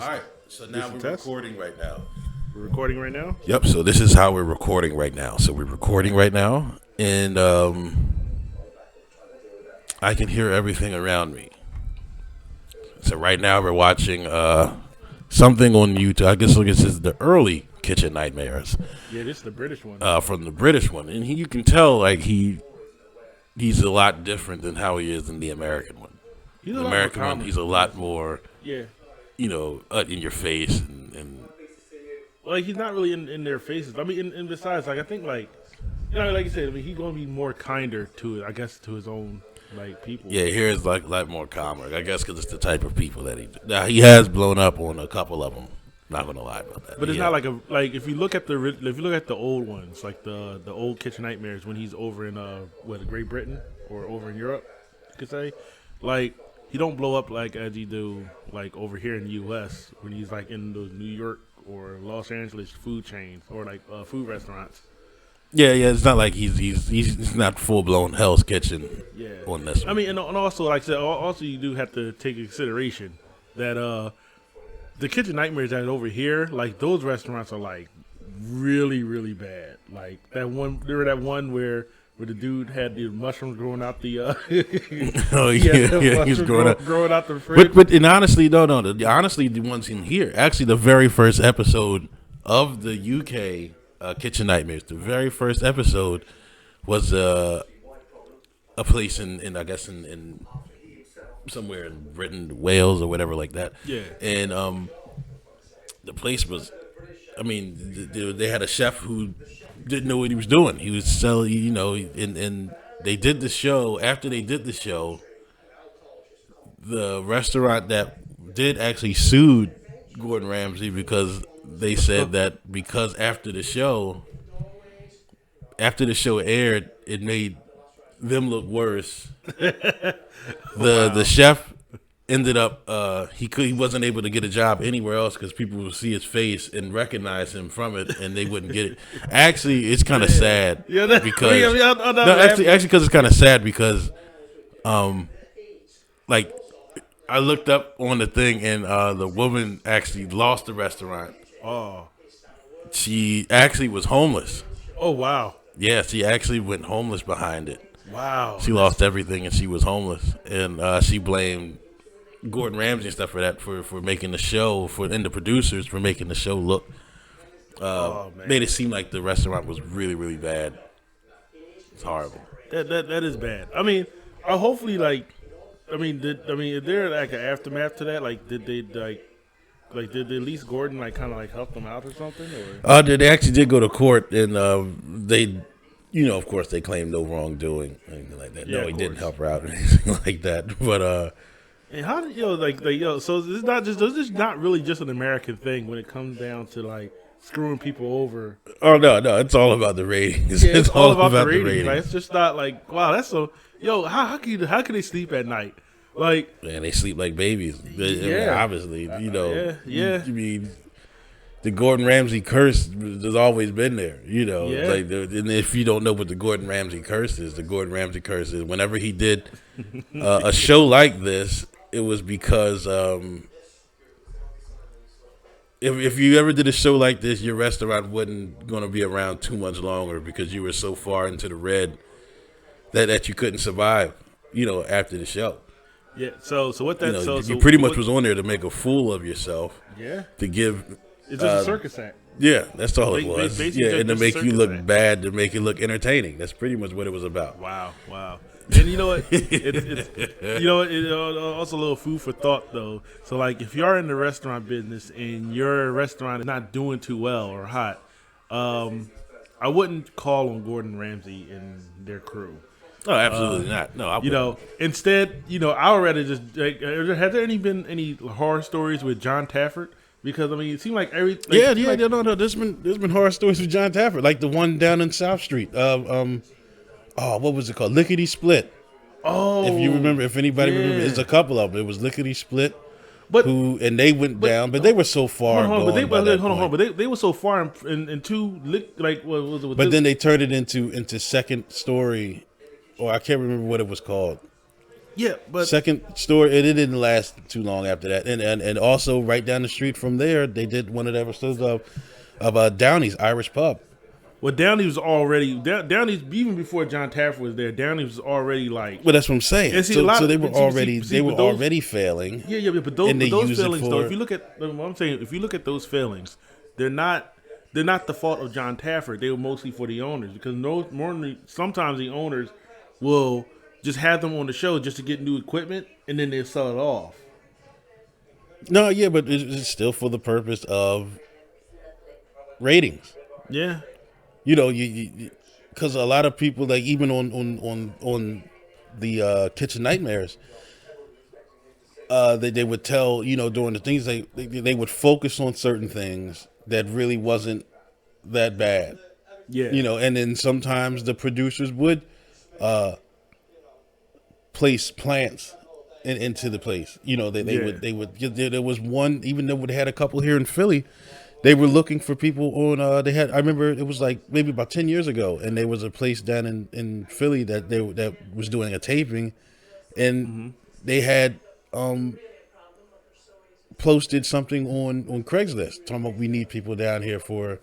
All right. So now we're recording right now. We're recording right now? Yep. So this is how we're recording right now. So we're recording right now, and I can hear everything around me. So right now we're watching something on YouTube. I guess this is the early Kitchen Nightmares. Yeah, this is the British one. From the British one, and you can tell like he's a lot different than how he is in the American one. The American one, he's a lot more, in your face and like he's not really in their faces. I mean, and besides, like I think, like like you said, I mean, he's gonna be more kinder to it, I guess, to his own people. Yeah, here is like a lot more calmer, I guess, because it's the type of people that now he has blown up on a couple of them. Not gonna lie about that. But it's not like if you look at the old ones, like the old Kitchen Nightmares when he's over in Great Britain or over in Europe, you could say, like he don't blow up like as he do like over here in the U.S. when he's like in the New York or Los Angeles food chains or like food restaurants. Yeah, it's not like he's not full blown Hell's Kitchen. Yeah. On this one. I mean, and also like I said, also you do have to take into consideration that the Kitchen Nightmares that are over here, like those restaurants are like really, really bad. Like that one, remember that one where the dude had the mushrooms growing out the oh yeah, he's growing out the fridge. But and honestly, no, honestly, the ones in here, actually, the very first episode of the UK Kitchen Nightmares, the very first episode was a place in I guess in somewhere in Britain, Wales, or whatever like that. Yeah. And the place was, I mean, they had a chef who didn't know what he was doing. He was selling, and they did the show. After they did the show, the restaurant that did actually sued Gordon Ramsay because they said that because after the show aired, it made them look worse. The chef ended up he wasn't able to get a job anywhere else because people would see his face and recognize him from it, and they wouldn't get it. Actually, it's kind of sad because because it's kind of sad because like I looked up on the thing and the woman actually lost the restaurant. Oh, she actually was homeless. Oh wow. Yeah, she actually went homeless behind it. Wow. She lost everything and she was homeless, and she blamed Gordon Ramsay and stuff for that for making the show and the producers for making the show look made it seem like the restaurant was really, really bad. It's horrible. That is bad. I mean, hopefully is there like an aftermath to that? Like did at least Gordon like kind of like help them out or something? Or? They actually did go to court, and they. Of course, they claim no wrongdoing, anything like that. Yeah, no, he didn't help her out or anything like that. But and how did so this is not really just an American thing when it comes down to like screwing people over. Oh no, it's all about the ratings. Yeah, it's all about the ratings. Like, it's just not like wow, that's so how can they sleep at night? Like man, they sleep like babies. Yeah, I mean, obviously, yeah. I mean. The Gordon Ramsay curse has always been there, Yeah. Like, and if you don't know what the Gordon Ramsay curse is whenever he did a show like this, it was because if you ever did a show like this, your restaurant wasn't going to be around too much longer because you were so far into the red that you couldn't survive, after the show. Yeah. So what that you pretty much was on there to make a fool of yourself. Yeah. To give. It's just a circus act. Yeah, that's all it was. Yeah, and to make you look bad, to make it look entertaining. That's pretty much what it was about. Wow. And you know what? It's also a little food for thought, though. So, like, if you are in the restaurant business and your restaurant is not doing too well or hot, I wouldn't call on Gordon Ramsay and their crew. Oh, absolutely not. No, I wouldn't. Instead, I would rather just like, have there been any horror stories with John Taffert? Because I mean, it seemed like every no. There's been horror stories with John Taffert, like the one down in South Street. What was it called? Lickety Split. Oh, if you remember, if anybody remembers, there's a couple of them. It was Lickety Split, and they went down, but they were so far. Hold on, but they were so far into like what was it? But then they turned it into Second Story, or I can't remember what it was called. Yeah, but Second store, and it didn't last too long after that. And also right down the street from there, they did one of the episodes of Downey's Irish Pub. well, Downey was already Downey even before John Taffer was there. Downey was already like. Well, that's what I'm saying. And see, a lot So of- they were see, already see, but those- already failing. Yeah, but and they those use it failings for- though. If you look at what I'm saying, if you look at those failings, they're not the fault of John Taffer. They were mostly for the owners because sometimes the owners will just have them on the show just to get new equipment and then they'll sell it off. No, yeah, but it's still for the purpose of ratings. Yeah, You know, you because a lot of people, like even on the Kitchen Nightmares, they would tell, you know, during the things they would focus on certain things that really wasn't that bad. yeah, You know, and then sometimes the producers would place plants into the place. You know, they Yeah. would there was one, even though they had a couple here in Philly, they were looking for people on I remember it was like maybe about 10 years ago, and there was a place down in Philly that was doing a taping, and they had posted something on Craigslist talking about we need people down here for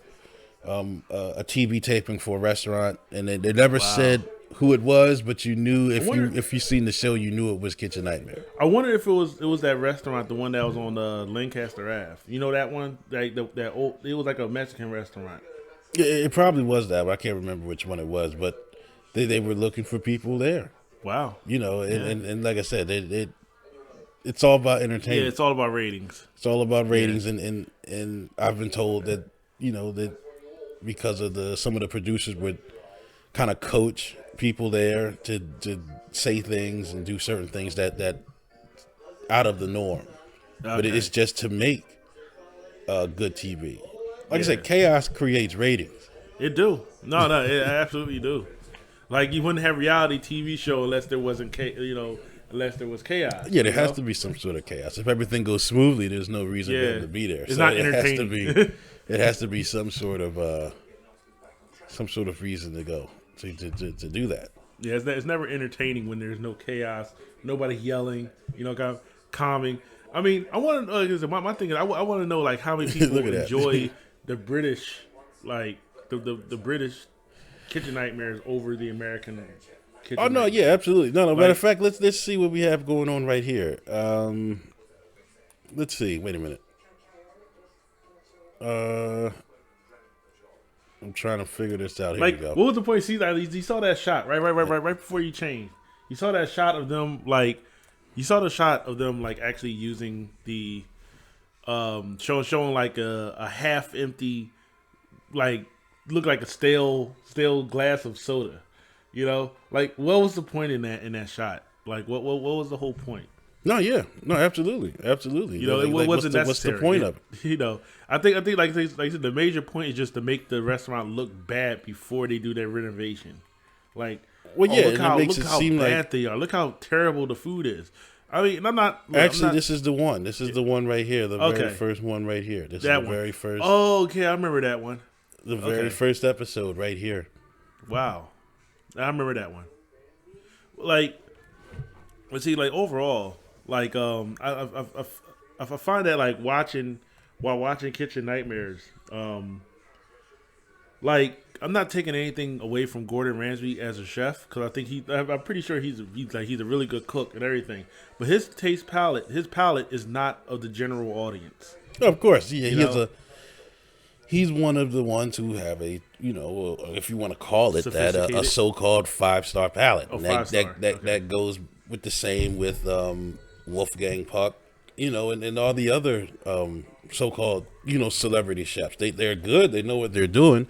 a TV taping for a restaurant, and they never said who it was, but you knew if you seen the show, you knew it was Kitchen Nightmare. I wonder if it was that restaurant, the one that was on Lancaster Ave. You know that one, like that old. It was like a Mexican restaurant. Yeah, it probably was that, but I can't remember which one it was. But they were looking for people there, Wow. you know, and like I said, it's all about Yeah, entertainment. it's all about ratings. It's all about ratings, and I've been told that, you know, that because of some of the producers would kind of coach people there to say things and do certain things that out of the norm, but Okay. it's just to make good TV. Like I said, Yeah. chaos creates ratings. It do. No, it absolutely do. Like you wouldn't have reality TV show unless there wasn't, unless there was chaos. Yeah, there you has know? to be some sort of chaos. If everything goes smoothly, there's no reason for Yeah. them to be there. It's not it has to entertaining. be. It has to be some sort of reason to go to do that. Yeah, it's never entertaining when there's no chaos, nobody yelling, kind of calming. I mean, I want to. My thing is, I want to know like how many people Look at that. enjoy the British, like the British Kitchen Nightmares over the American. Kitchen Oh no, Nightmares. yeah, absolutely. No. Matter Like- of fact, let's see what we have going on right here. Let's see. Wait a minute. I'm trying to figure this out. Here Like, we go. what was the point? See, like, you saw that shot right before you changed. You saw that shot of them, like, actually using the, showing like a half empty, like, look like a stale glass of soda. You know, like, what was the point in that shot? Like, what was the whole point? No, yeah, no, absolutely. You know, it wasn't necessary. What's the point of it? You know, I think like I said, the major point is just to make the restaurant look bad before they do their renovation. Like, Well, yeah, look and how, it makes look it how seem bad like they are. Look how terrible the food is. I mean, I'm not actually I'm not, this is the one. This is the one right here. The very Okay. first one right here. This that is the one. very first. Oh, okay, I remember that one. The very okay. first episode right here. Wow, I remember that one. Like, let's see, like overall, like I find that like while watching Kitchen Nightmares, like I'm not taking anything away from Gordon Ramsay as a chef because I think I'm pretty sure he's a really good cook and everything, but his palate is not of the general audience. Of course, yeah, You know? he's one of the ones who have a, you know, if you want to call it that, a Sophisticated? so-called 5-star palate. Oh, And that, 5-star. that goes with the same with Wolfgang Puck, you know, and all the other so-called, you know, celebrity chefs. They're good. They know what they're doing,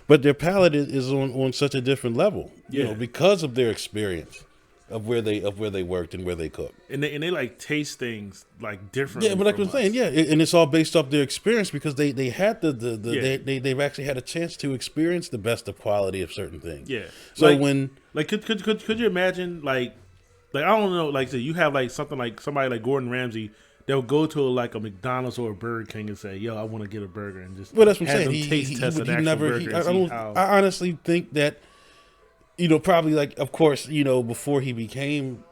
but their palate is on such a different level, you Yeah. know, because of their experience of where they worked and where they cooked. And they like taste things like differently. Yeah, but like I was saying, yeah, and it's all based off their experience because they had Yeah. they've actually had a chance to experience the best of quality of certain things. Yeah. So Like- when Like, could you imagine, like I don't know, like, so you have, like, something like somebody like Gordon Ramsay, they'll go to, like, a McDonald's or a Burger King and say, yo, I want to get a burger, and just well, that's what I'm have saying. them taste test an actual burger and see how. I honestly think that, you know, probably like, of course, you know, before he became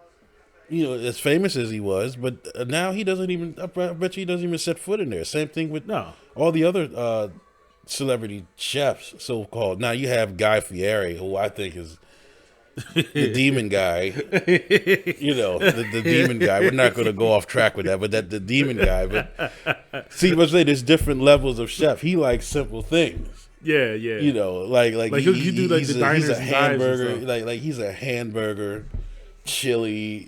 as famous as he was, but now he doesn't even. I bet you he doesn't even set foot in there. Same thing with No. all the other celebrity chefs, so called. Now you have Guy Fieri, who I think is the demon guy. The demon guy. We're not going to go off track with that, but the demon guy. But see, let's say there's different levels of chef. He likes simple things. Yeah. Like he do like the diners he's a and hamburger, dives and stuff. like he's a hamburger, chili,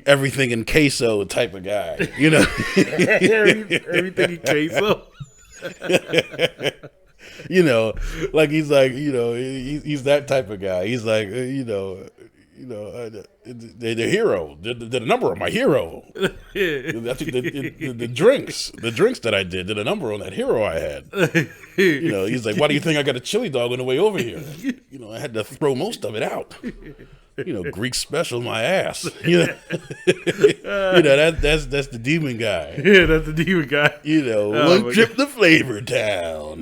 everything in queso type of guy, Everything in queso. Like he's like, he's that type of guy. He's like, the hero, the number on my hero. I think the drinks that I did a number on that hero I had. He's like, why do you think I got a chili dog on the way over here? I had to throw most of it out. Greek special my ass. That's the demon guy. Yeah, that's the demon guy. One trip to Flavor Town.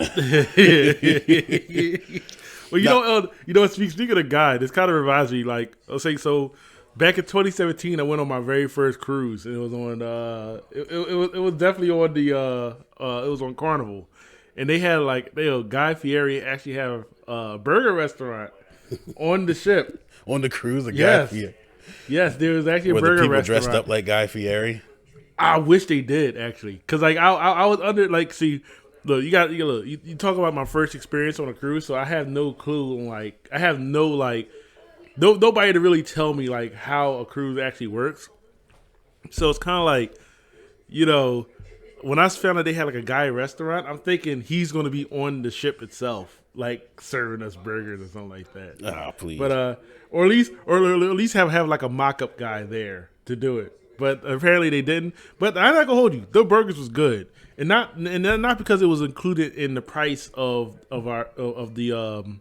Well, speaking of guy, this kind of reminds me. Like, I'll say so. Back in 2017, I went on my very first cruise, and it was on. It was definitely on the. It was on Carnival, and they had Guy Fieri actually have a burger restaurant on the ship. On the cruise, Guy Fieri. Yes, there was actually a Were burger the people restaurant. dressed up like Guy Fieri? I wish they did actually, because I was under look, you talk about my first experience on a cruise, so I have no clue on nobody to really tell me like how a cruise actually works. So it's kind of like, when I found out they had like a Guy restaurant, I'm thinking he's going to be on the ship itself, like serving us burgers or something like that. Ah, please. But or at least have like a mock-up guy there to do it. But apparently they didn't. But I'm not gonna hold you. The burgers was good, and not because it was included in the price of the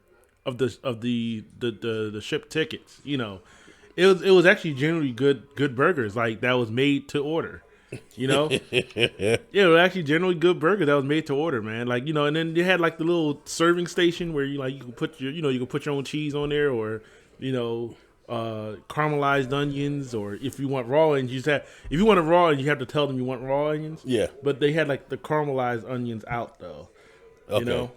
ship tickets. It was actually generally good burgers like that was made to order. It was actually generally good burger that was made to order, man. Like, and then you had like the little serving station where you can put you can put your own cheese on there, or caramelized onions, or if you want raw onions, if you want it raw, you have to tell them you want raw onions. Yeah. But they had like the caramelized onions out though. Okay.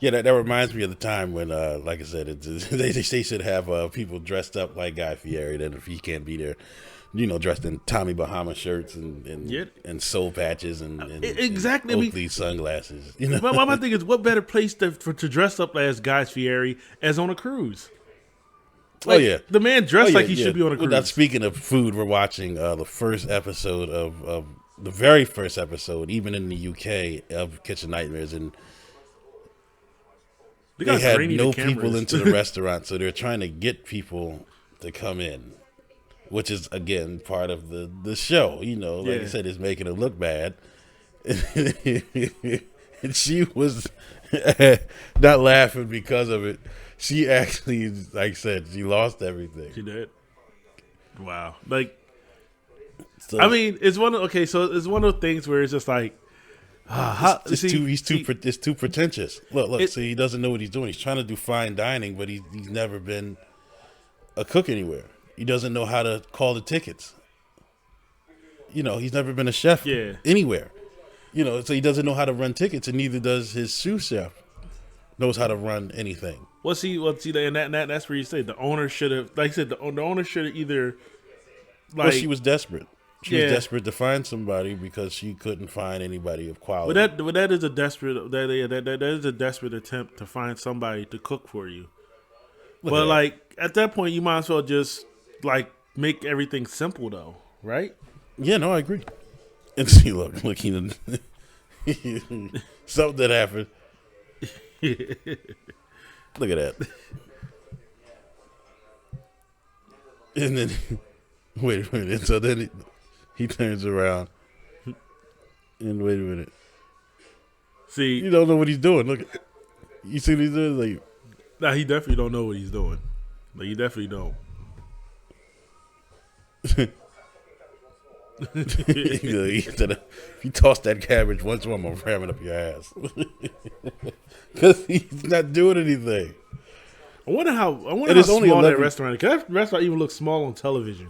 Yeah, that reminds me of the time when, like I said, they should have people dressed up like Guy Fieri. Then if he can't be there, dressed in Tommy Bahama shirts and soul patches and exactly and Oakley sunglasses. My thing is, what better place to dress up as Guy Fieri as on a cruise? Like, the man dressed like he should be on a cruise. Now, speaking of food, we're watching the first episode of the very first episode, even in the UK, of Kitchen Nightmares, and they had no people into the restaurant, so they're trying to get people to come in, which is again part of the show. Like I said, it's making it look bad. And she was not laughing because of it. She actually, like I said, she lost everything. She did. Wow. Like, so, I mean, it's one of those things where it's just like, it's too pretentious. Look. See, he doesn't know what he's doing. He's trying to do fine dining, but he's never been a cook anywhere. He doesn't know how to call the tickets. He's never been a chef anywhere. So he doesn't know how to run tickets, and neither does his sous chef knows how to run anything. And that's where you say the owner should have, like I said, the owner should have either, like, well, she was desperate. She was desperate to find somebody because she couldn't find anybody of quality. But that is a desperate attempt to find somebody to cook for you. But like at that point, you might as well just like make everything simple, though, right? Yeah, no, I agree. And see, look, he something that happened. Look at that. And then, wait a minute. So then he turns around. And wait a minute. See, you don't know what he's doing. Look, you see what he's doing? Like, nah, he definitely don't know what he's doing. Like, he definitely don't. He said, if you toss that cabbage once more, I'm gonna ram it up your ass. Because he's not doing anything. I wonder how It is only small 11. that restaurant is. 'Cause that restaurant even looks small on television.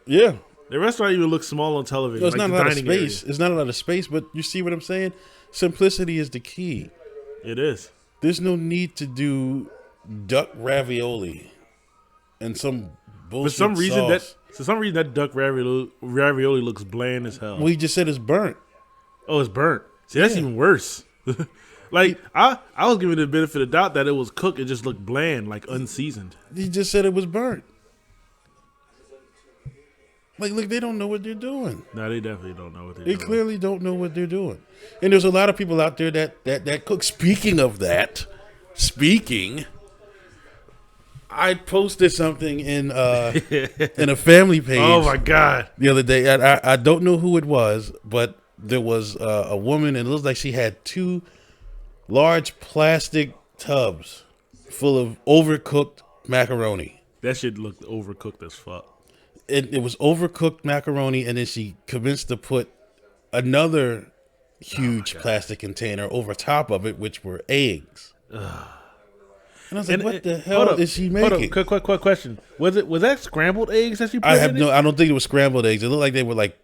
Yeah. The restaurant even looks small on television. No, it's like not the a lot of dining space. It's not a lot of space, but you see what I'm saying? Simplicity is the key. Area. It is. There's no need to do duck ravioli and some bullshit For some reason sauce. that duck ravioli looks bland as hell. Well, he just said it's burnt. Oh, it's burnt. See, that's even worse. Like I was giving it the benefit of the doubt that it was cooked. It just looked bland, like unseasoned. He just said it was burnt. Like, look, they don't know what they're doing. No, they definitely don't know what they're They doing. clearly don't know what they're doing. And there's a lot of people out there that cook. Speaking of that, I posted something in a family page. Oh my god! The other day. I don't know who it was, but there was a woman, and it looks like she had 2 large plastic tubs full of overcooked macaroni. That shit looked overcooked as fuck. It was overcooked macaroni, and then she commenced to put another huge plastic container over top of it, which were eggs. And I was like, "What the hell is she making?" Quick question: Was that scrambled eggs that you put I in have it? no. I don't think it was scrambled eggs. It looked like they were like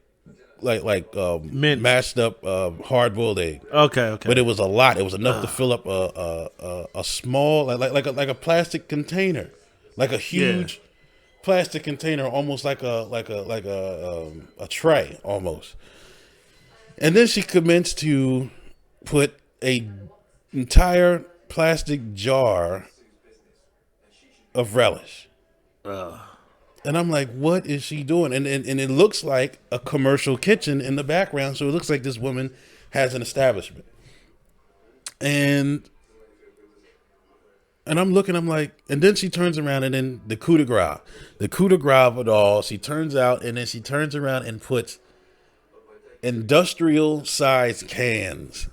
Mint. mashed up hard boiled egg. Okay. But it was a lot. It was enough to fill up a small like a plastic container, like a huge plastic container, almost like a tray almost. And then she commenced to put a entire plastic jar of relish. And I'm like, what is she doing? And it looks like a commercial kitchen in the background, so it looks like this woman has an establishment. And I'm looking, I'm like, and then she turns around, and then the coup de grace of it all, she turns out, and then she turns around and puts industrial sized cans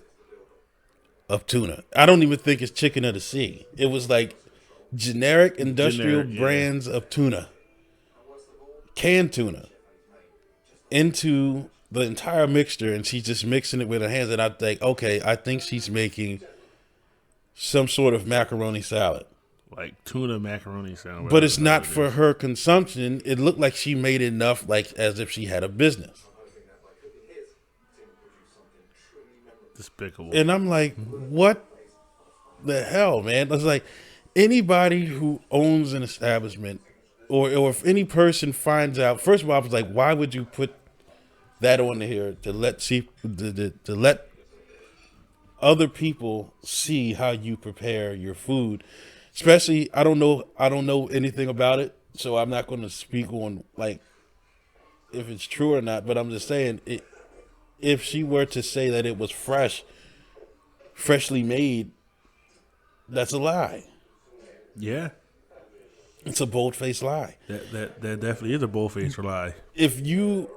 of tuna. I don't even think it's chicken of the sea. It was like generic industrial brands of tuna, canned tuna, into the entire mixture, and she's just mixing it with her hands. And I think, okay, I think she's making some sort of macaroni salad. Like tuna macaroni salad. But it's not for her consumption. It looked like she made enough, like as if she had a business. Despicable. And I'm like, what the hell, man? It's like anybody who owns an establishment, or if any person finds out, first of all, I was like, why would you put that on here to let other people see how you prepare your food? Especially, I don't know anything about it, so I'm not going to speak on like if it's true or not. But I'm just saying, if she were to say that it was freshly made, that's a lie. Yeah, it's a bold-faced lie. That definitely is a bold-faced lie. If you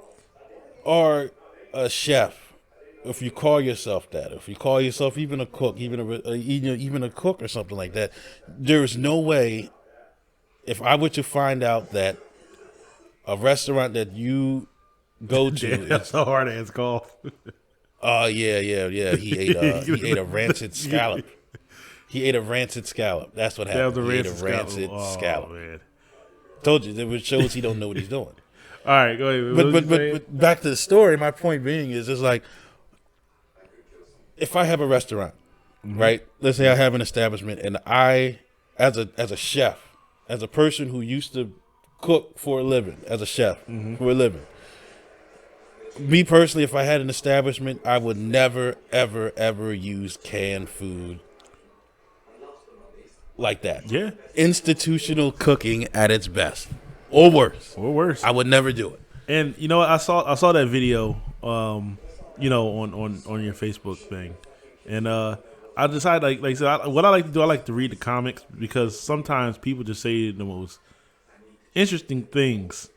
are a chef, if you call yourself that, if you call yourself even a cook, even a cook or something like that, there is no way. If I were to find out that a restaurant that you go to, That's a hard ass call. Yeah. He ate a rancid scallop. He ate a rancid scallop. That's what happened. He ate a rancid scallop. Man. Told you, it shows he don't know what he's doing. All right, go ahead. But back to the story. My point being is, it's like, if I have a restaurant, right? Let's say I have an establishment, and I, as a chef, as a person who used to cook for a living, as a chef for a living, me personally, if I had an establishment, I would never, ever, ever use canned food like that. Yeah. Institutional cooking at its best, or worse. I would never do it. And you know what? I saw that video, on your Facebook thing, and I decided what I like to do. I like to read the comments, because sometimes people just say the most interesting things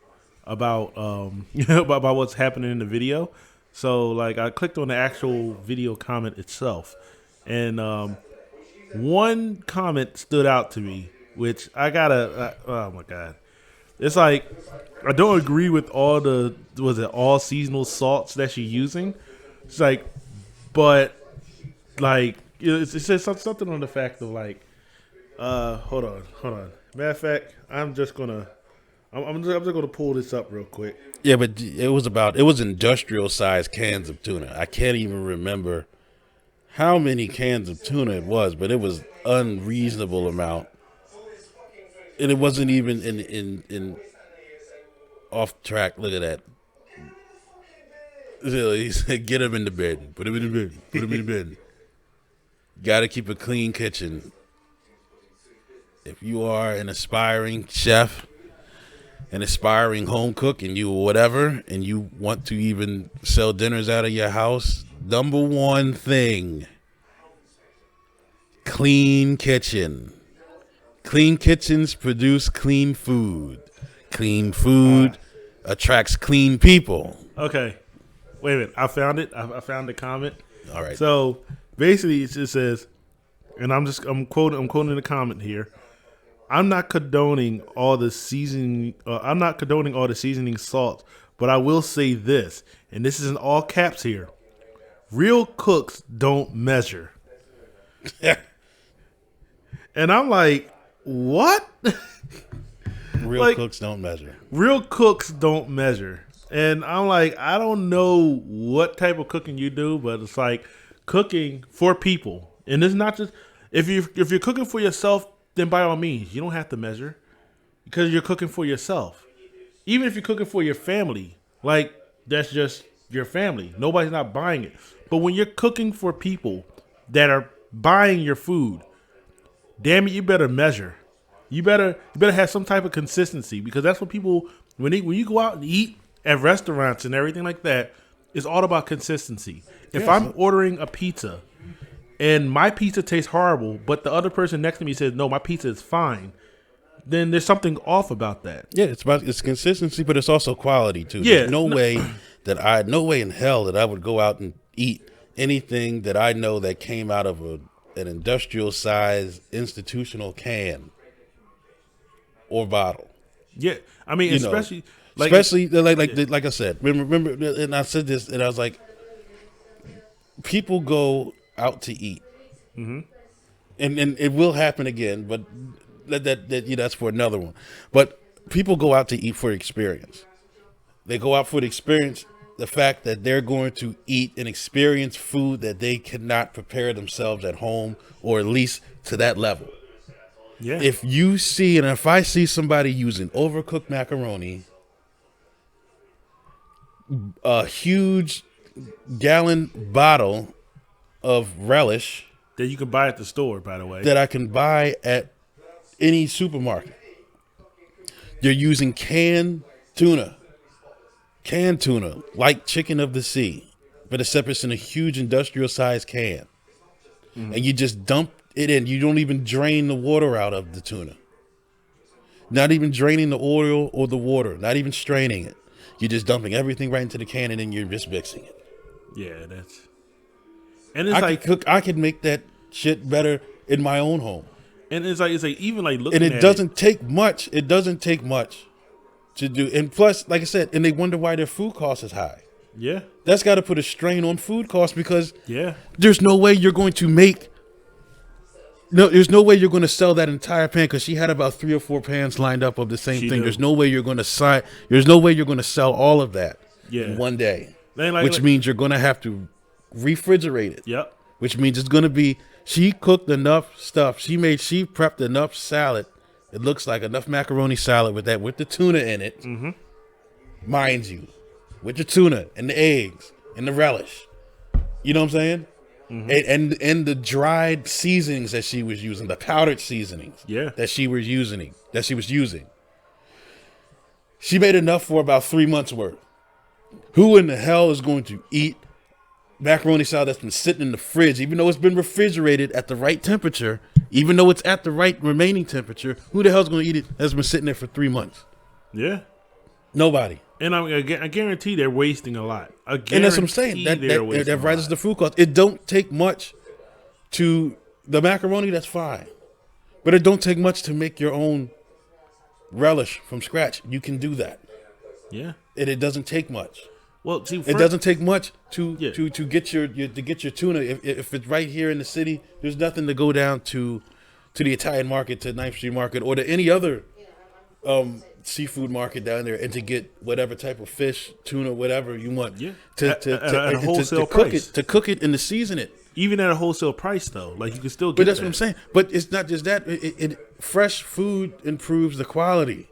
about about what's happening in the video. So like I clicked on the actual video comment itself, and one comment stood out to me, which I gotta. Oh my god, it's like, I don't agree with all seasonal salts that she's using. It's like, but like it says something on the fact of like, Hold on. Matter of fact, I'm just gonna pull this up real quick. Yeah, but it was industrial sized cans of tuna. I can't even remember how many cans of tuna it was, but it was unreasonable amount. And it wasn't even in off track. Look at that. So he said, "Get him in the bed. Put him in the bed. Put him in the bed. Got to keep a clean kitchen. If you are an aspiring chef, an aspiring home cook, and you whatever, and you want to even sell dinners out of your house, number one thing, clean kitchen. Clean kitchens produce clean food. Clean food attracts clean people." Okay, wait a minute. I found it. I found the comment. All right. So basically, it just says, and I'm quoting the comment here. I'm not condoning all the seasoning. I'm not condoning all the seasoning salt, but I will say this, and this is in all caps here: real cooks don't measure. And I'm like, what? Real cooks don't measure. Real cooks don't measure. And I'm like, I don't know what type of cooking you do, but it's like cooking for people. And it's not just if you're cooking for yourself, then by all means, you don't have to measure because you're cooking for yourself. Even if you're cooking for your family, like that's just your family. Nobody's not buying it. But when you're cooking for people that are buying your food, damn it, you better measure. You better have some type of consistency because that's what people when you go out and eat at restaurants and everything like that, it's all about consistency. If I'm ordering a pizza and my pizza tastes horrible, but the other person next to me says, "No, my pizza is fine," then there's something off about that. Yeah, it's consistency, but it's also quality too. Yeah, There's no way in hell that I would go out and eat anything that I know that came out of an industrial size institutional can or bottle. Yeah, I mean, especially like I said. Remember, and I said this, and I was like, people go out to eat, and it will happen again, but that's for another one. But people go out to eat for experience. They go out for the experience. The fact that they're going to eat and experience food that they cannot prepare themselves at home, or at least to that level. Yeah. If I see somebody using overcooked macaroni, a huge gallon bottle of relish that you can buy at the store, by the way, that I can buy at any supermarket. You're using canned tuna, like chicken of the sea, but except it's in a huge industrial sized can, and you just dump it in. You don't even drain the water out of the tuna. Not even draining the oil or the water. Not even straining it. You're just dumping everything right into the can, and then you're just mixing it. Yeah, and it's I could make that shit better in my own home. And it's like even like looking. And it doesn't take much. It doesn't take much to do. And plus, like I said, and they wonder why their food cost is high. Yeah, that's got to put a strain on food costs because there's no way you're going to make. No, there's no way you're going to sell that entire pan because she had about 3 or 4 pans lined up of the same thing. There's no way you're going to There's no way you're going to sell all of that in one day, which means you're going to have to refrigerate it. Yep. Which means it's going to be. She cooked enough stuff. She prepped enough salad. It looks like enough macaroni salad with the tuna in it. Mm-hmm. Mind you, with the tuna and the eggs and the relish. You know what I'm saying? Mm-hmm. And the dried seasonings that she was using, the powdered seasonings that she was using. She made enough for about 3 months worth. Who in the hell is going to eat macaroni salad that's been sitting in the fridge, even though it's been refrigerated at the right temperature, even though it's at the right remaining temperature? Who the hell's going to eat it that's been sitting there for 3 months? Yeah. Nobody. And I guarantee they're wasting a lot. And that's what I'm saying. That rises the food cost. It don't take much to the macaroni. That's fine, but it don't take much to make your own relish from scratch. You can do that. Yeah. And it doesn't take much. Well, see, it doesn't take much to get your tuna. If it's right here in the city, there's nothing to go down to to the Italian market, to Ninth Street Market, or to any other seafood market down there, and to get whatever type of fish, tuna, whatever you want. Yeah. To At a wholesale cook price. it, to cook it and to season it. Even at a wholesale price, though, like you can still get. But that's that. what I'm saying. But it's not just that. Fresh food improves the quality.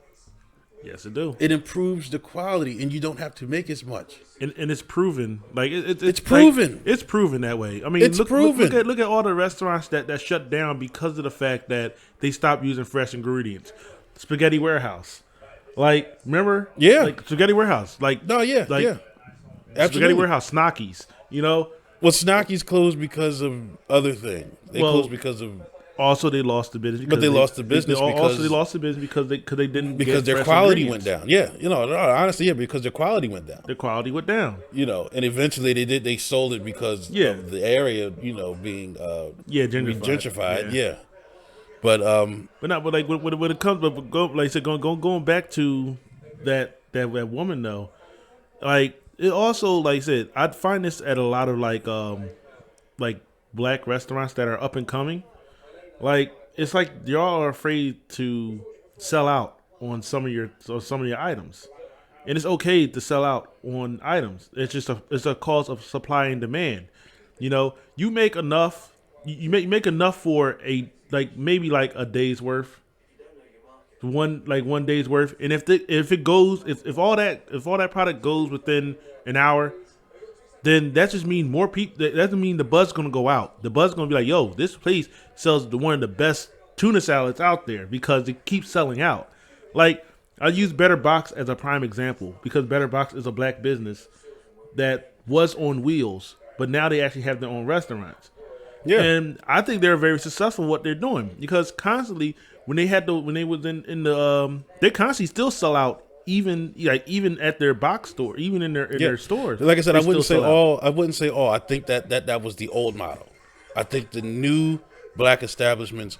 Yes, it do. It improves the quality, and you don't have to make as much. And it's proven. Like It's proven. Like, it's proven that way. I mean, It's proven. Look at all the restaurants that shut down because of the fact that they stopped using fresh ingredients. Spaghetti Warehouse, like remember? Yeah. Like Spaghetti Warehouse, like No, yeah, like yeah. Spaghetti Absolutely. Warehouse, Snockies. You know, Well, Snocky's closed because of other things. They Well, closed because of also they lost the business. But they lost the business also because- they lost the business because they didn't because get their fresh quality ingredients. went down. Yeah, no, honestly, yeah, because their quality went down. Their quality went down. And eventually they sold it because Yeah. of the area, being Gentrified. Yeah. But But like when it comes, but go like I said, going back to that woman though, like it also like I said, I'd find this at a lot of like black restaurants that are up and coming. Like it's like y'all are afraid to sell out on some of your items, and it's okay to sell out on items. It's just it's a cause of supply and demand. You make enough. You make enough for maybe a day's worth, one day's worth, and if all that product goes within an hour, then that just means more people. That doesn't mean the buzz's gonna go out. The buzz's gonna be like, yo, this place sells one of the best tuna salads out there because it keeps selling out. Like I use Better Box as a prime example because Better Box is a black business that was on wheels, but now they actually have their own restaurants. yeah, And I think they're very successful in what they're doing because constantly when they was in the they constantly still sell out even at their box store, even in their stores. Like I said, they I wouldn't say still sell out. all. I wouldn't say all. I think that was the old model. I think the new black establishments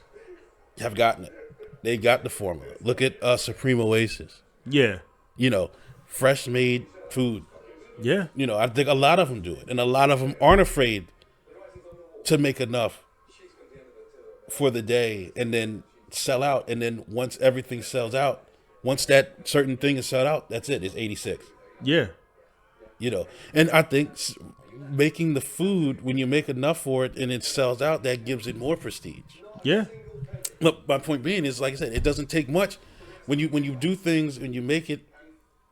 have gotten it. They got the formula. Look at Supreme Oasis. Yeah. Fresh made food. Yeah. I think a lot of them do it, and a lot of them aren't afraid to make enough for the day and then sell out. And then once everything sells out, once that certain thing is sold out, that's it. It's 86. Yeah. And I think making the food, when you make enough for it and it sells out, that gives it more prestige. Yeah. Look, my point being is, like I said, it doesn't take much when you do things and you make it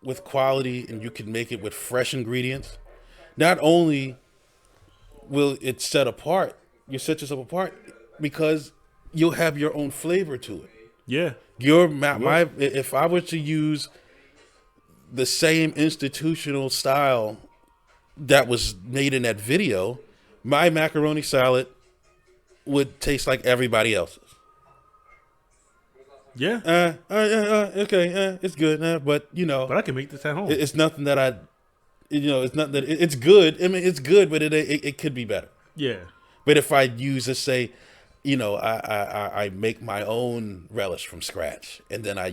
with quality and you can make it with fresh ingredients. Not only will it set yourself apart because you'll have your own flavor to it. Yeah. If I were to use the same institutional style that was made in that video, my macaroni salad would taste like everybody else's. Yeah. Okay, it's good, but But I can make this at home. it's nothing that it's not that it's good. I mean, it's good, but it could be better. Yeah. But if I use, let's say, I make my own relish from scratch, and then I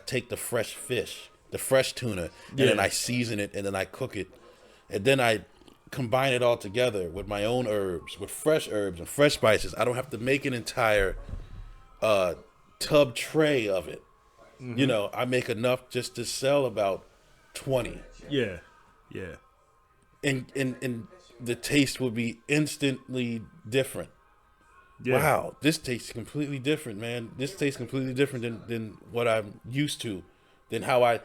take the fresh fish, the fresh tuna, and then I season it, and then I cook it, and then I combine it all together with my own herbs, with fresh herbs and fresh spices. I don't have to make an entire tub tray of it. Mm-hmm. I make enough just to sell about 20. Yeah. Yeah. And the taste will be instantly different. Yeah. Wow, this tastes completely different, man. This tastes completely different than what I'm used to, than how I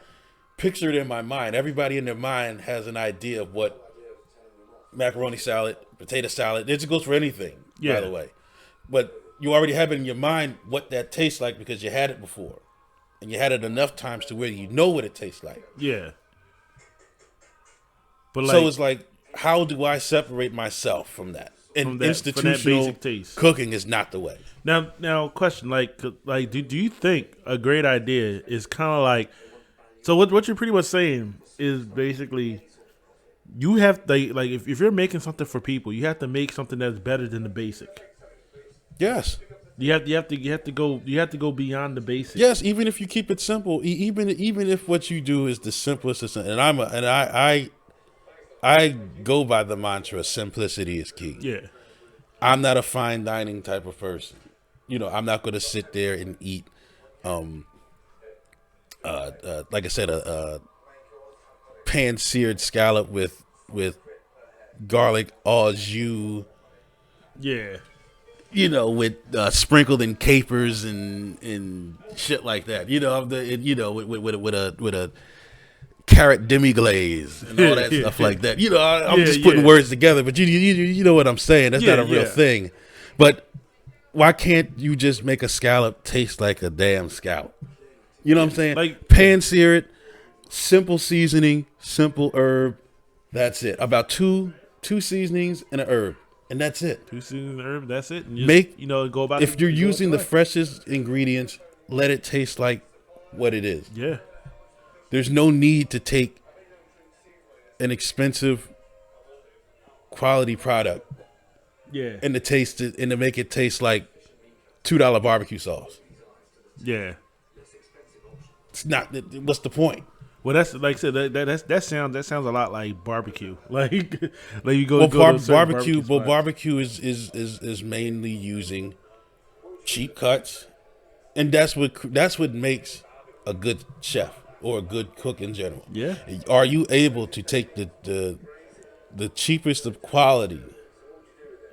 pictured in my mind. Everybody in their mind has an idea of what macaroni salad, potato salad, it just goes for anything, by the way. But you already have it in your mind what that tastes like because you had it before. And you had it enough times to where you know what it tastes like. Yeah. But So it's like, how do I separate myself from that? And From that institutional basic taste. cooking is not the way. Now, question do you think a great idea is kind of like, so what you're pretty much saying is basically you have if you're making something for people, you have to make something that's better than the basic. Yes. You have to go beyond the basic. Yes, even if you keep it simple, even if what you do is the simplest, and I go by the mantra simplicity is key. Yeah. I'm not a fine dining type of person. I'm not going to sit there and eat, like I said, a pan-seared scallop with garlic au jus, Yeah. With sprinkled in capers and shit like that. With a carrot demi glaze and all that stuff like that. I'm just putting words together, but you know what I'm saying. That's not a real thing. But why can't you just make a scallop taste like a damn scallop? You know what I'm saying? Like pan sear it, simple seasoning, simple herb. That's it. About two seasonings and an herb, and that's it. 2 seasonings and herb. That's it. And just, go about. If you're using the freshest ingredients, let it taste like what it is. Yeah. There's no need to take an expensive quality product and to make it taste like $2 barbecue sauce. Yeah. It's not. What's the point? Well, that's like I said. That sounds a lot like barbecue. Like you go. Barbecue. Well, barbecue is mainly using cheap cuts, and that's what makes a good chef or a good cook in general. Yeah. Are you able to take the cheapest of quality?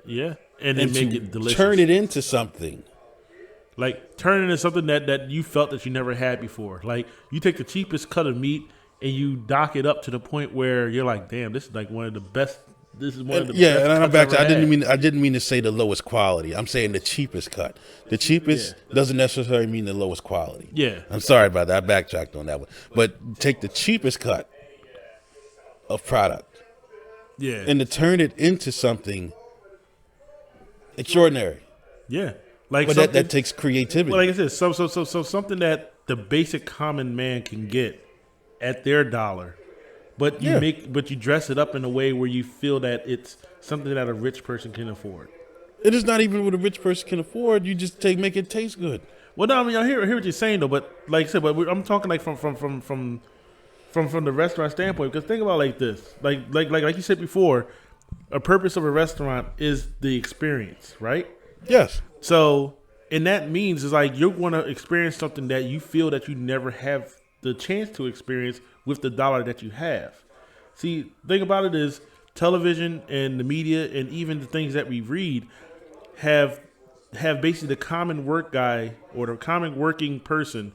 Yeah, and then make it delicious. Turn it into something. Like turn it into something that you felt that you never had before. Like you take the cheapest cut of meat and you dock it up to the point where you're like, damn, this is like one of the best. This is one of the best. Yeah, and I'm back to. I didn't mean to say the lowest quality. I'm saying the cheapest cut. The cheapest doesn't necessarily mean the lowest quality. Yeah, I'm sorry about that. I backtracked on that one. But take the cheapest cut of product. Yeah, and to turn it into something extraordinary. Yeah. Like but that takes creativity. Well, like I said, so something that the basic common man can get at their dollar, but you dress it up in a way where you feel that it's something that a rich person can afford. It is not even what a rich person can afford. You just make it taste good. Well, no, I mean I hear what you're saying though, but like I said, I'm talking like from the restaurant standpoint. Because think about it like this, like you said before, a purpose of a restaurant is the experience, right? Yes. So, and that means is like you're going to experience something that you feel that you never have the chance to experience with the dollar that you have. See, thing about it is television and the media and even the things that we read have basically the common work guy or the common working person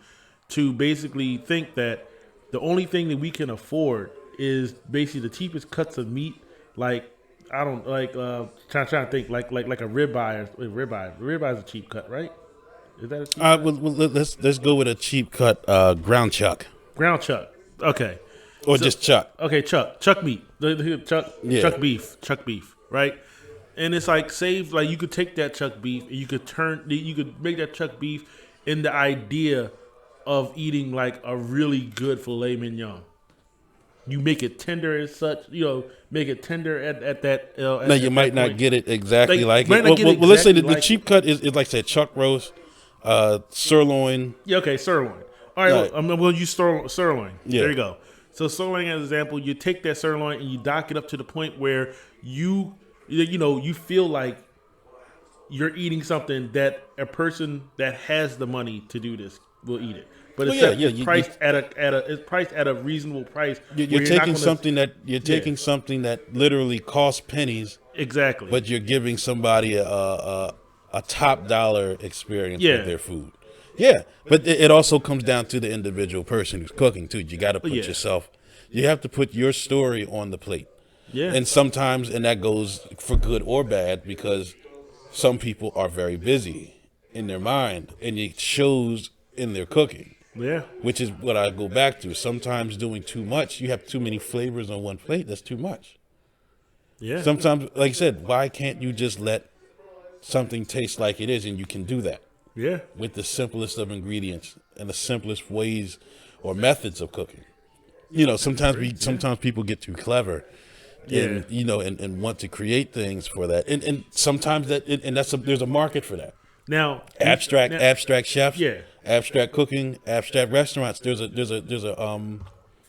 to basically think that the only thing that we can afford is basically the cheapest cuts of meat, like I don't like trying to think like a ribeye. Ribeye is a cheap cut, right? Is that a cheap cut? Well, let's go with a cheap cut ground chuck. Ground chuck. Okay. Or just chuck. Okay, chuck meat. Chuck beef, right? And it's like you could take that chuck beef and you could make that chuck beef in the idea of eating like a really good filet mignon. You make it tender as such, make it tender at that. No, you might not get it exactly like it. Well, let's say the cheap cut is like say chuck roast, sirloin. Yeah, okay, sirloin. All right, we'll use sirloin. Yeah. There you go. So sirloin, as an example, you take that sirloin and you dock it up to the point where you feel like you're eating something that a person that has the money to do this will eat it. But it's priced at a reasonable price. You're taking something that literally costs pennies. Exactly. But you're giving somebody a top dollar experience with their food. Yeah, but it also comes down to the individual person who's cooking too. You got to put yourself. You have to put your story on the plate. Yeah. And sometimes, and that goes for good or bad, because some people are very busy in their mind, and it shows in their cooking. Yeah. Which is what I go back to. Sometimes doing too much, you have too many flavors on one plate. That's too much. Yeah. Sometimes, like I said, why can't you just let something taste like it is, and you can do that? Yeah. With the simplest of ingredients and the simplest ways or methods of cooking. Sometimes people get too clever. And and want to create things for that. And sometimes there's a market for that. Now abstract chefs, abstract cooking, abstract restaurants. There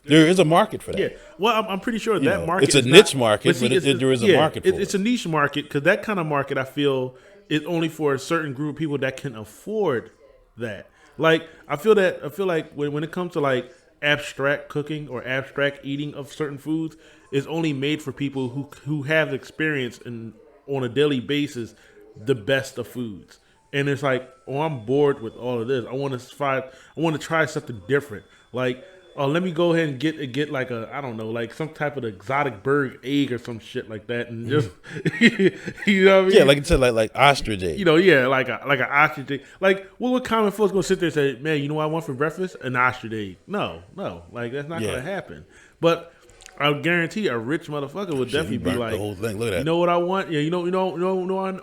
is a market for that. Yeah, well, I'm pretty sure that market. It's a niche market, but there is a market for it. It's a niche market because that kind of market, I feel, is only for a certain group of people that can afford that. Like I feel like when it comes to like abstract cooking or abstract eating of certain foods, it's only made for people who have experience in on a daily basis the best of foods. And it's like, oh, I'm bored with all of this. I want to try something different. Like, oh, let me go ahead and get like a, I don't know, like some type of exotic bird egg or some shit like that, and just you know what I mean? Yeah, like you said, like ostrich egg. You know, yeah, like an ostrich egg. Like, what common folks gonna sit there and say, man, you know what I want for breakfast? An ostrich egg. No, like that's not gonna happen. But I guarantee a rich motherfucker would definitely be like, the whole thing. Look at that. You know what I want? Yeah, I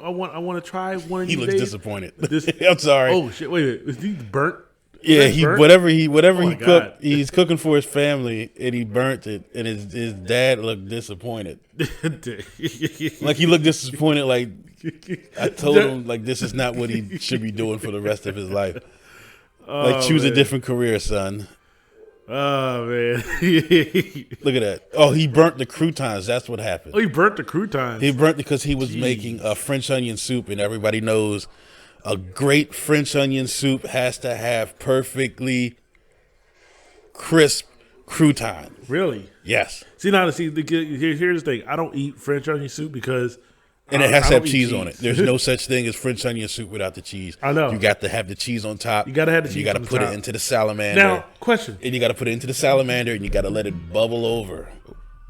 want to try one of these He looks days. Disappointed. This, I'm sorry. Oh shit! Wait, is he burnt? Yeah, he burnt? whatever he Oh cooked, he's cooking for his family, and he burnt it, and his dad looked disappointed. Like he looked disappointed. Like I told him, like this is not what he should be doing for the rest of his life. Like choose a different career, son. Oh man! Look at that. Oh, he burnt the croutons. That's what happened. Oh, he burnt the croutons. He burnt because he was making a French onion soup, and everybody knows a great French onion soup has to have perfectly crisp crouton. Really? Yes. Here's the thing. I don't eat French onion soup because and it has to have cheese on it. There's no such thing as French onion soup without the cheese. I know. You got to have the cheese on top. You got to have the cheese. You got to put it into the salamander. Now, question. And you got to put it into the salamander, and you got to let it bubble over.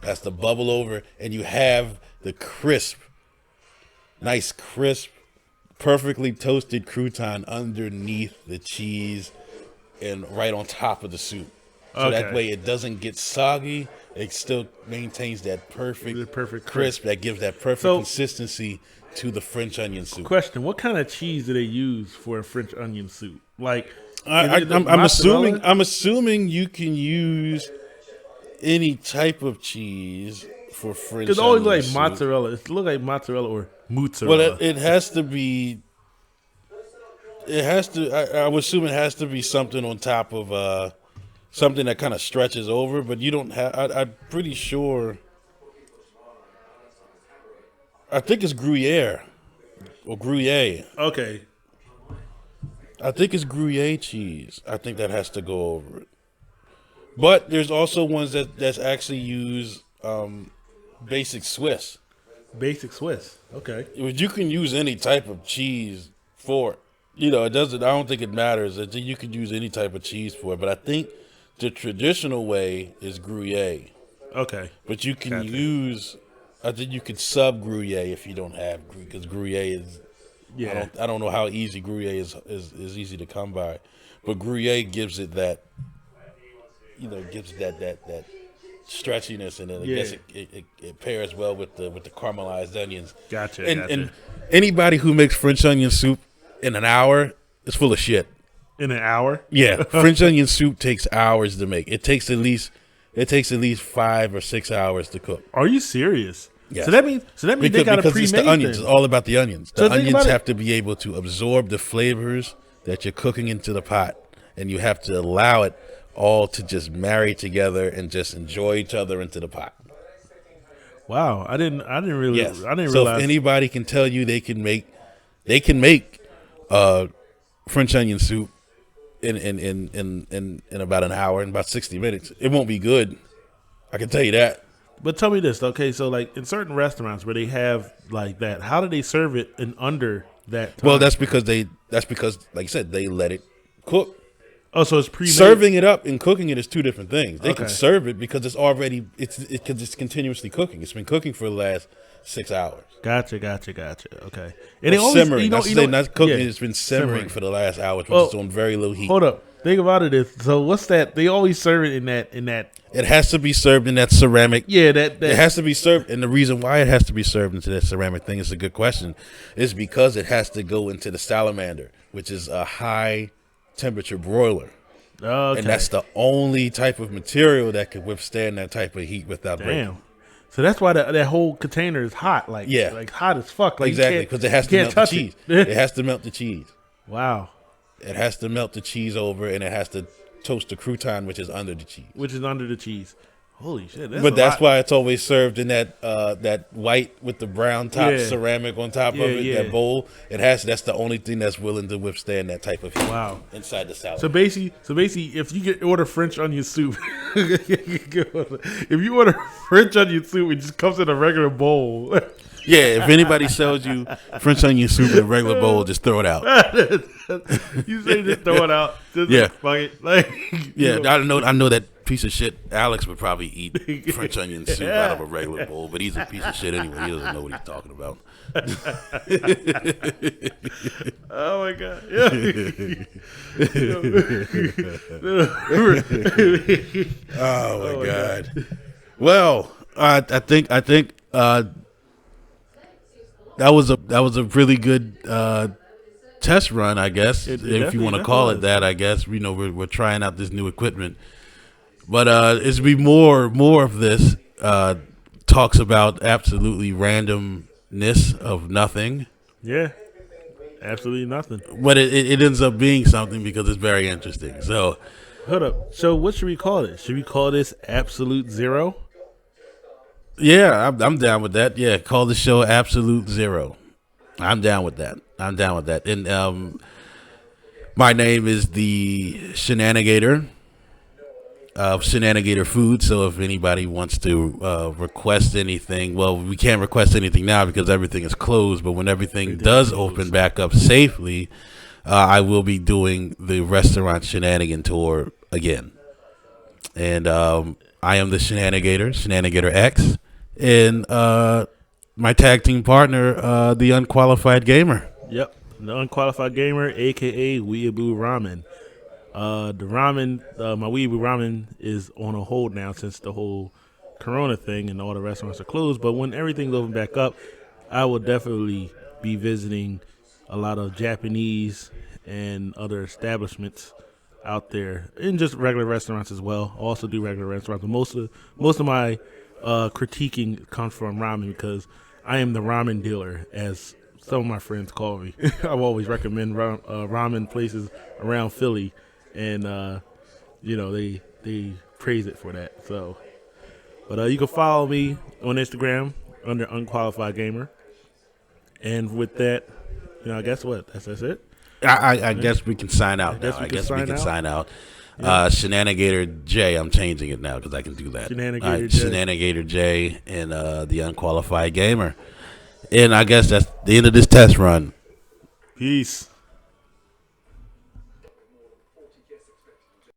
That's the bubble over, and you have the crisp, nice crisp, perfectly toasted crouton underneath the cheese and right on top of the soup. So that way it doesn't get soggy. It still maintains that perfect crisp that gives that perfect consistency to the French onion soup. Question: what kind of cheese do they use for a French onion soup? Like, I'm assuming you can use any type of cheese for French. It's always like soup. mozzarella. It looks like mozzarella or mozzarella. Well, it has to be. It has to. I would assume it has to be something on top of something that kind of stretches over. But you don't have. I'm pretty sure. I think it's Gruyere or Gruyere. Okay. I think it's Gruyere cheese. I think that has to go over it. But there's also ones that's actually use basic Swiss. Basic Swiss. Okay. You can use any type of cheese for it. You know, it doesn't. I don't think it matters. You can use any type of cheese for it. But I think the traditional way is Gruyere. Okay. But you can use. I think you could sub Gruyere if you don't have, because Gruyere is. Yeah. I don't know how easy Gruyere is easy to come by, but Gruyere gives it that. You know, gives that stretchiness, and then I guess it pairs well with the caramelized onions. Gotcha. And anybody who makes French onion soup in an hour is full of shit. In an hour? Yeah, French onion soup takes hours to make. It takes at least 5 or 6 hours to cook. Are you serious? Yes. So that means they got a pre-made it's the onions. thing. It's all about the onions. The So onions have to be able to absorb the flavors that you're cooking into the pot, and you have to allow it all to just marry together and just enjoy each other into the pot. Wow, I didn't really. Yes. I didn't So realize. if anybody can tell you they can make French onion soup in about an hour, in about 60 minutes, it won't be good. I can tell you that. But tell me this, okay? So, like in certain restaurants where they have like that, how do they serve it in under that time? Well, that's because, like I said, they let it cook. Oh, so it's pre-made. Serving it up and cooking it is two different things. They can Okay. serve it because it's already because it's continuously cooking. It's been cooking for the last 6 hours. Gotcha. Okay. And it's simmering. Not cooking. yeah, It's been simmering for the last hour, which Well, is on very low heat. Hold up. Think about it. So what's that? They always serve it in that. It has to be served in that ceramic. Yeah, that. It has to be served, and the reason why it has to be served into that ceramic thing is a good question. Is because it has to go into the salamander, which is a high temperature broiler. Okay. And that's the only type of material that could withstand that type of heat without breaking. Damn. So that's why that whole container is hot, like hot as fuck. Like exactly, because it has to melt the cheese. It has to melt the cheese. Wow. It has to melt the cheese over, and it has to toast the crouton, which is under the cheese. Holy shit, that's But a that's lot. why it's always served in that white with the brown top Yeah. ceramic on top Yeah, of it. yeah. That bowl. That's the only thing that's willing to withstand that type of heat. Wow. Inside the salad. So basically, if you order French onion soup, if you order French onion soup, it just comes in a regular bowl. Yeah, if anybody sells you French onion soup in a regular bowl, just throw it out. You say just throw it out. Just Yeah. fuck it. Like, Yeah, I know that piece of shit. Alex would probably eat French onion soup out of a regular bowl, but he's a piece of shit anyway. He doesn't know what he's talking about. Oh my god. Yeah. Oh my god. Well, I think that was a really good test run, I guess, if you want to call it that. I guess we're trying out this new equipment, but it's be more of this talks about absolutely randomness of nothing. Yeah. Absolutely nothing. But it ends up being something because it's very interesting. So Hold up. So what should we call it? Should we call this Absolute Zero? yeah, I'm down with that. Yeah, call the show Absolute Zero. I'm down with that. And my name is the Shenanigator of Shenanigator Food. So if anybody wants to request anything, well, we can't request anything now because everything is closed. But when everything does open back up safely, I will be doing the restaurant Shenanigan tour again. And I am the Shenanigator X, and my tag team partner, the Unqualified Gamer. Yep. The Unqualified Gamer, a.k.a. Weeaboo Ramen. The ramen, my Weeaboo Ramen is on a hold now since the whole Corona thing and all the restaurants are closed. But when everything's open back up, I will definitely be visiting a lot of Japanese and other establishments out there, and just regular restaurants as well. I also do regular restaurants, but most of my critiquing comes from ramen because I am the ramen dealer, as some of my friends call me. I always recommend ramen places around Philly, and they praise it for that. So, but you can follow me on Instagram under Unqualified Gamer, and with that, I guess what that's it. I guess we can sign out now. I guess we can sign out. Shenanigator J. I'm changing it now because I can do that. Shenanigator J and the Unqualified Gamer. And I guess that's the end of this test run. Peace.